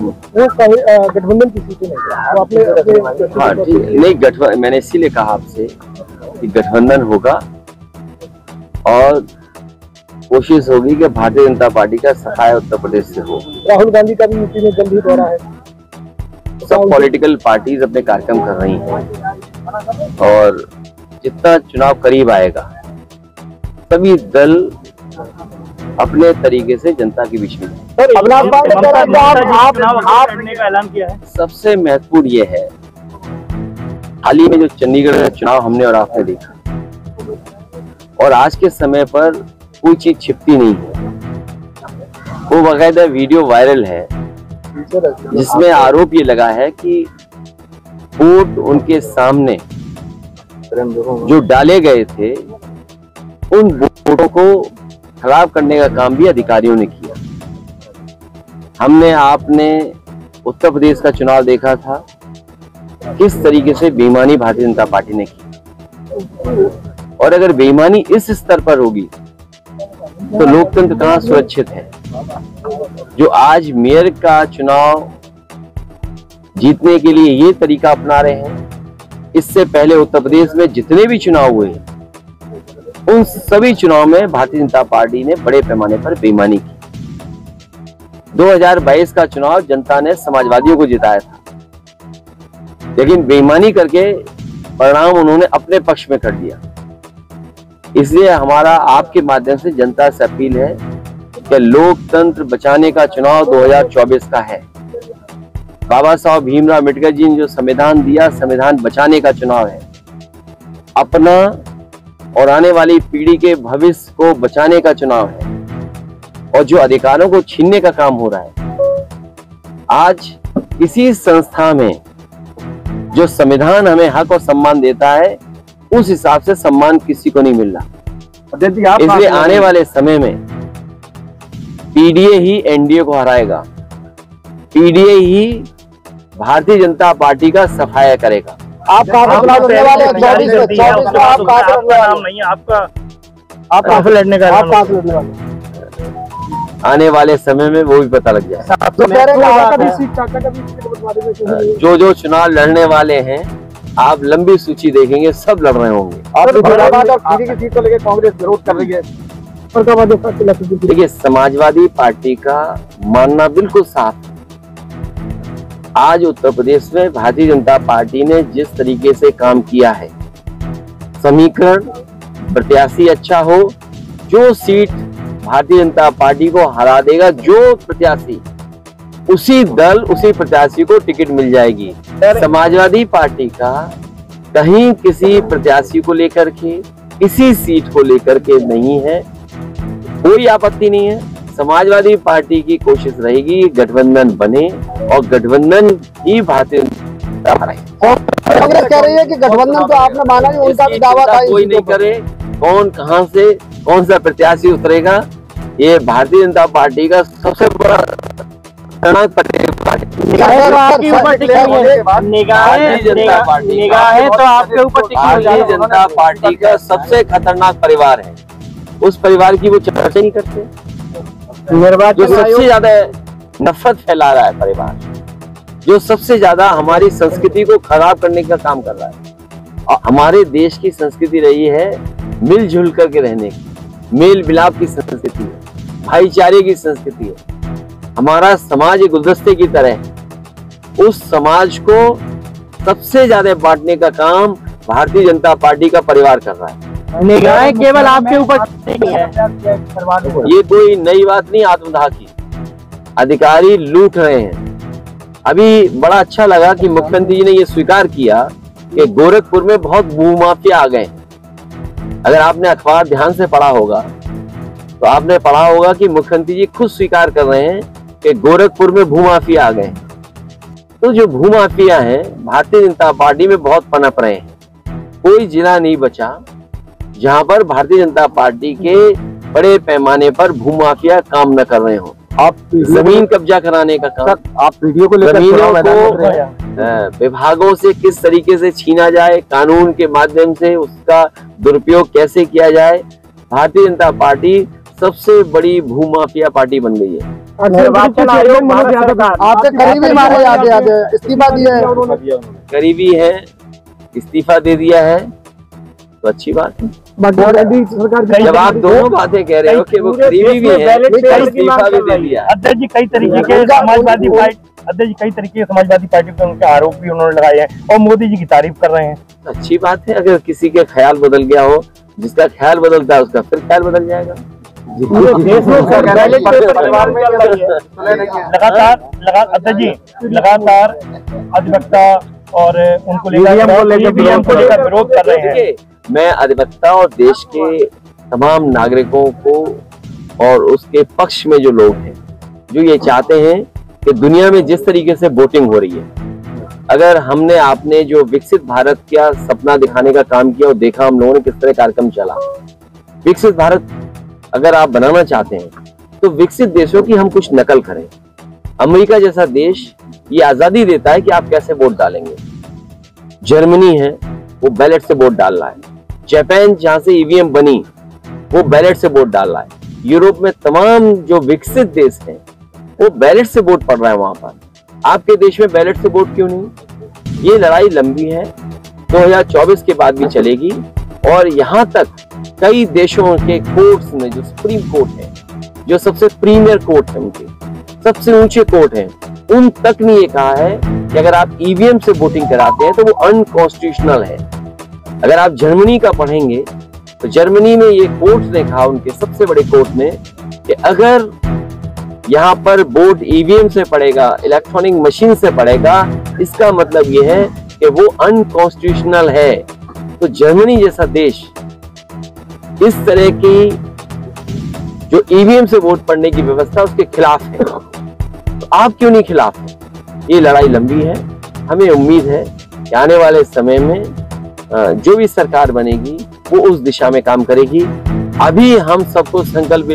वो गठबंधन की सीटें नहीं, तो आपने हाँ ठीक, नहीं गठबंधन, मैंने इसीलिए कहा आपसे कि गठबंधन होगा और कोशिश होगी कि भारतीय जनता पार्टी का सफाया उत्तर प्रदेश से हो। राहुल गांधी का भी यूपी में जल्द ही दौरा है। सब पॉलिटिकल पार्टीज अपने कार्यक्रम कर रही हैं और जितना चुनाव करीब आएगा सभी दल अपने तरीके से जनता के बीच में। लड़ने का ऐलान किया है। सबसे महत्वपूर्ण ये है, हाल ही में जो चंडीगढ़ में चुनाव हमने और आपने देखा, और आज के समय पर कोई चीज छिपती नहीं है, वो बाकायदा वीडियो वायरल है जिसमें आरोप ये लगा है कि वोट उनके सामने जो डाले गए थे उन वोटों को खराब करने का काम भी अधिकारियों ने किया। हमने आपने उत्तर प्रदेश का चुनाव देखा था, किस तरीके से बेईमानी भारतीय जनता पार्टी ने की, और अगर बेईमानी इस स्तर पर होगी तो लोकतंत्र कहाँ सुरक्षित है। जो आज मेयर का चुनाव जीतने के लिए ये तरीका अपना रहे हैं, इससे पहले उत्तर प्रदेश में जितने भी चुनाव हुए उन सभी चुनाव में भारतीय जनता पार्टी ने बड़े पैमाने पर बेईमानी की। 2022 का चुनाव जनता ने समाजवादियों को जिताया था, लेकिन बेईमानी करके परिणाम उन्होंने अपने पक्ष में कर दिया। इसलिए हमारा आपके माध्यम से जनता से अपील है कि लोकतंत्र बचाने का चुनाव 2024 का है। बाबा साहब भीमराव अम्बेडकर जी ने जो संविधान दिया, संविधान बचाने का चुनाव है। अपना और आने वाली पीढ़ी के भविष्य को बचाने का चुनाव है, और जो अधिकारों को छीनने का काम हो रहा है, आज किसी संस्था में जो संविधान हमें हक और सम्मान देता है उस हिसाब से सम्मान किसी को नहीं मिल रहा। इसलिए आने वाले समय में पीडीए ही एनडीए को हराएगा, पीडीए ही भारतीय जनता पार्टी का सफाया करेगा। आप लड़ने का आने वाले समय में वो भी पता लग जाए। जो चुनाव लड़ने वाले हैं आप लंबी सूची देखेंगे, सब लड़ रहे होंगे। कांग्रेस विरोध कर रही है। देखिए, समाजवादी पार्टी का मानना बिल्कुल साफ है। आज उत्तर प्रदेश में भारतीय जनता पार्टी ने जिस तरीके से काम किया है, समीकरण प्रत्याशी अच्छा हो, जो सीट भारतीय जनता पार्टी को हरा देगा, जो प्रत्याशी उसी दल उसी प्रत्याशी को टिकट मिल जाएगी। समाजवादी पार्टी का कहीं किसी प्रत्याशी को लेकर के, किसी सीट को लेकर के नहीं है, कोई आपत्ति नहीं है। समाजवादी पार्टी की कोशिश रहेगी गठबंधन बने और गठबंधन ही भारतीय जनता कांग्रेस कह रही है कि गठबंधन तो आपने माना ही, उनका भी दावा था। कोई नहीं करे, कौन कहां से कौन सा प्रत्याशी उतरेगा, ये भारतीय जनता पार्टी का सबसे बड़ा निगाह है तो आपके ऊपर भारतीय जनता पार्टी का सबसे खतरनाक परिवार है। उस परिवार की वो चर्चा नहीं करते। जो सबसे ज्यादा नफरत फैला रहा है परिवार, जो सबसे ज्यादा हमारी संस्कृति को खराब करने का काम कर रहा है। और हमारे देश की संस्कृति रही है मिलजुल करके रहने की, मेल मिलाप की संस्कृति है, भाईचारे की संस्कृति है। हमारा समाज एक गुलदस्ते की तरह है। उस समाज को सबसे ज्यादा बांटने का काम भारतीय जनता पार्टी का परिवार कर रहा है। निगाहें केवल आपके ऊपर है। ये कोई नई बात नहीं, आत्मदाह की। अधिकारी लूट रहे हैं। अभी बड़ा अच्छा लगा कि मुख्यमंत्री जी ने ये स्वीकार किया कि गोरखपुर में बहुत भूमाफिया आ गए। अगर आपने अखबार ध्यान से पढ़ा होगा तो आपने पढ़ा होगा कि मुख्यमंत्री जी खुद स्वीकार कर रहे हैं कि गोरखपुर में भूमाफिया आ गए। तो जो भूमाफिया हैं भारतीय जनता पार्टी में बहुत पनप रहे हैं। कोई जिला नहीं बचा जहां पर भारतीय जनता पार्टी के बड़े पैमाने पर भूमाफिया काम न कर रहे हो। आप जमीन कब्जा कराने का काम, आप वीडियो को लेकर विभागों से किस तरीके से छीना जाए, कानून के माध्यम से उसका दुरुपयोग कैसे किया जाए। भारतीय जनता पार्टी सबसे बड़ी भूमाफिया पार्टी बन गई है। निर्वाचन आयोग भारत सरकार आपके करीबी माने आगे इस्तीफा दिया है, करीबी है, इस्तीफा दे दिया है, तो अच्छी बात है। जब आप दोनों बातें कह रहे हो कि वो करीबी भी है, इस्तीफा भी दे दिया। अध्यक्ष जी कई तरीके के समाजवादी पार्टी पर उनके आरोप भी उन्होंने लगाए हैं और मोदी जी की तारीफ कर रहे हैं। अच्छी बात है, अगर किसी के ख्याल बदल गया हो, जिसका ख्याल बदलता है उसका फिर ख्याल बदल जाएगा। लगातार अधिवक्ता और उनको लेकर विरोध कर रहे हैं। मैं अधिवक्ता और देश के तमाम नागरिकों को और उसके पक्ष में जो लोग हैं जो ये चाहते हैं कि दुनिया में जिस तरीके से वोटिंग हो रही है, अगर हमने आपने जो विकसित भारत का सपना दिखाने का काम किया और देखा हम लोगों ने किस तरह कार्यक्रम चला, विकसित भारत अगर आप बनाना चाहते हैं तो विकसित देशों की हम कुछ नकल करें। अमेरिका जैसा देश ये आजादी देता है कि आप कैसे वोट डालेंगे। जर्मनी है वो बैलेट से वोट डाल रहा है। जापान जहां से ईवीएम बनी वो बैलेट से वोट डाल रहा है। यूरोप में तमाम जो विकसित देश हैं वो बैलेट से वोट पड़ रहा है। वहां पर आपके देश में बैलेट से वोट क्यों नहीं? ये लड़ाई लंबी है, 2024 के बाद भी चलेगी। और यहाँ तक कई देशों के कोर्ट्स में जो सुप्रीम कोर्ट है, जो सबसे प्रीमियर कोर्ट है, उनके सबसे ऊंचे कोर्ट हैं, उन तक ने ये कहा है कि अगर आप ईवीएम से वोटिंग कराते हैं तो वो अनकॉन्स्टिट्यूशनल है। अगर आप जर्मनी का पढ़ेंगे तो जर्मनी में ये कोर्ट ने कहा, उनके सबसे बड़े कोर्ट ने, कि अगर यहाँ पर वोट ईवीएम से पड़ेगा, इलेक्ट्रॉनिक मशीन से पड़ेगा, इसका मतलब ये है कि वो अनकॉन्स्टिट्यूशनल है। तो जर्मनी जैसा देश इस तरह की जो ईवीएम से वोट पड़ने की व्यवस्था उसके खिलाफ है, तो आप क्यों नहीं खिलाफ हैं? ये लड़ाई लंबी है। हमें उम्मीद है कि आने वाले समय में जो भी सरकार बनेगी वो उस दिशा में काम करेगी। अभी हम सबको संकल्प